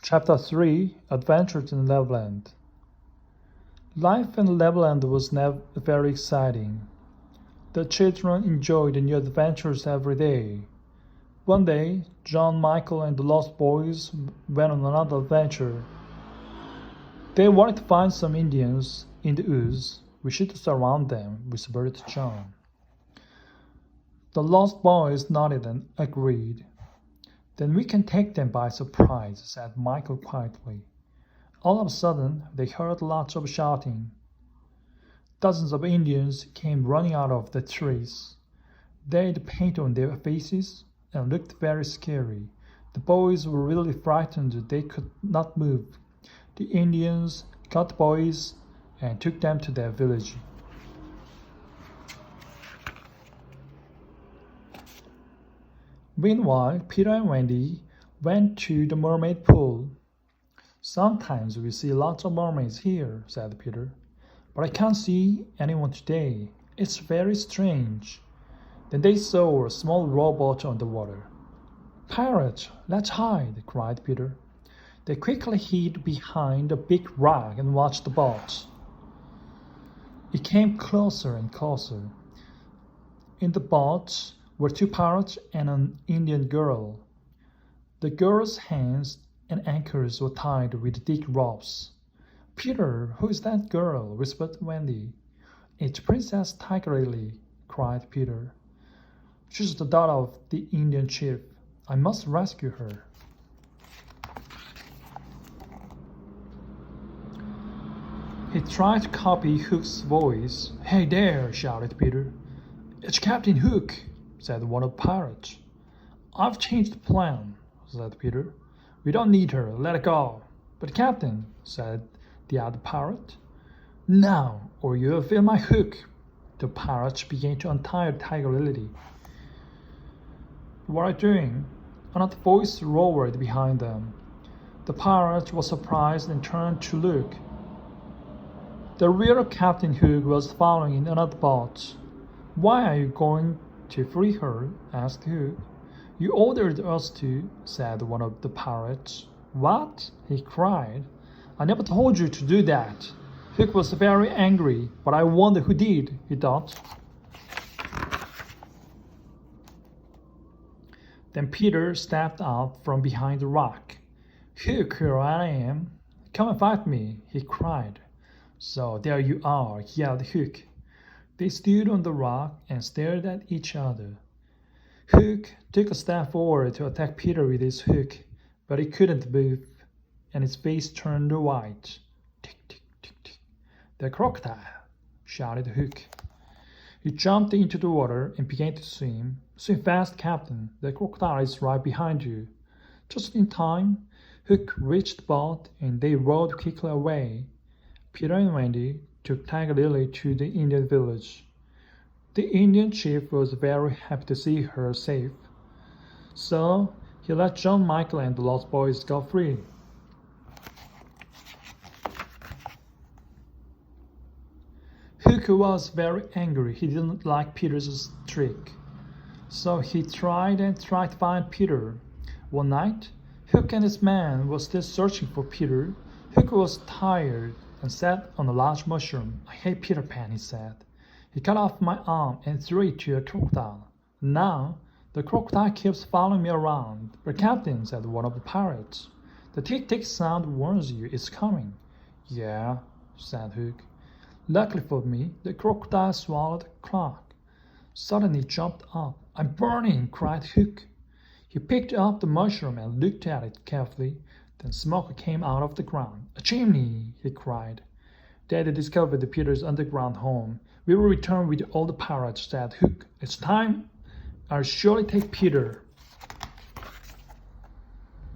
Chapter 3 Adventures in Neverland. Life in Neverland was never very exciting. The children enjoyed new adventures every day. One day, John, Michael, and the Lost Boys went on another adventure. They wanted to find some Indians in the woods. We should surround them, whispered John. The Lost Boys nodded and agreed. Then we can take them by surprise, said Michael quietly. All of a sudden, they heard lots of shouting. Dozens of Indians came running out of the trees. They had paint on their faces and looked very scary. The boys were really frightened. They could not move. The Indians got the boys and took them to their village. Meanwhile, Peter and Wendy went to the mermaid pool. Sometimes we see lots of mermaids here, said Peter, but I can't see anyone today. It's very strange. Then they saw a small rowboat on the water. Pirates, let's hide, cried Peter. They quickly hid behind a big rock and watched the boat. It came closer and closer. In the boat were two pirates and an Indian girl. The girl's hands and ankles were tied with thick ropes. Peter, who is that girl? Whispered Wendy. It's Princess Tiger Lily, cried Peter. She's the daughter of the Indian chief. I must rescue her. He tried to copy Hook's voice. Hey there, shouted Peter. It's Captain Hook, said one of the pirates. I've changed the plan, said Peter. We don't need her, let her go. But Captain, said the other pirate. Now, or you'll feel my hook. The pirates began to untie Tiger Lily. What are you doing? Another voice roared behind them. The pirate was surprised and turned to look. The real Captain Hook was following in another boat. Why are you going to free her? Asked Hook. You ordered us to, said one of the pirates. What? He cried. I never told you to do that. Hook was very angry, but I wonder who did, he thought. Then Peter stepped out from behind the rock. Hook, here I am. Come and fight me, he cried. So there you are, yelled Hook. They stood on the rock and stared at each other. Hook took a step forward to attack Peter with his hook, but he couldn't move, and his face turned white. Tick, tick, tick, tick. The crocodile, shouted Hook. He jumped into the water and began to swim. Swim fast, Captain. The crocodile is right behind you. Just in time, Hook reached the boat, and they rowed quickly away. Peter and Wendy took Tiger Lily to the Indian village. The Indian chief was very happy to see her safe, so he let John, Michael, and the Lost Boys go free. Hook was very angry. He didn't like Peter's trick, so he tried to find Peter. One night, Hook and his men were still searching for Peter. Hook was tired and sat on a large mushroom. I hate Peter Pan, he said. He cut off my arm and threw it to a crocodile. Now, the crocodile keeps following me around. But Captain, said one of the pirates, the tick-tick sound warns you it's coming. Yeah, said Hook. Luckily for me, the crocodile swallowed the clock. Suddenly he jumped up. I'm burning, cried Hook. He picked up the mushroom and looked at it carefully. Then smoke came out of the ground. A chimney, he cried. They had discovered Peter's underground home. We will return with all the pirates, said Hook. It's time. I'll surely take Peter.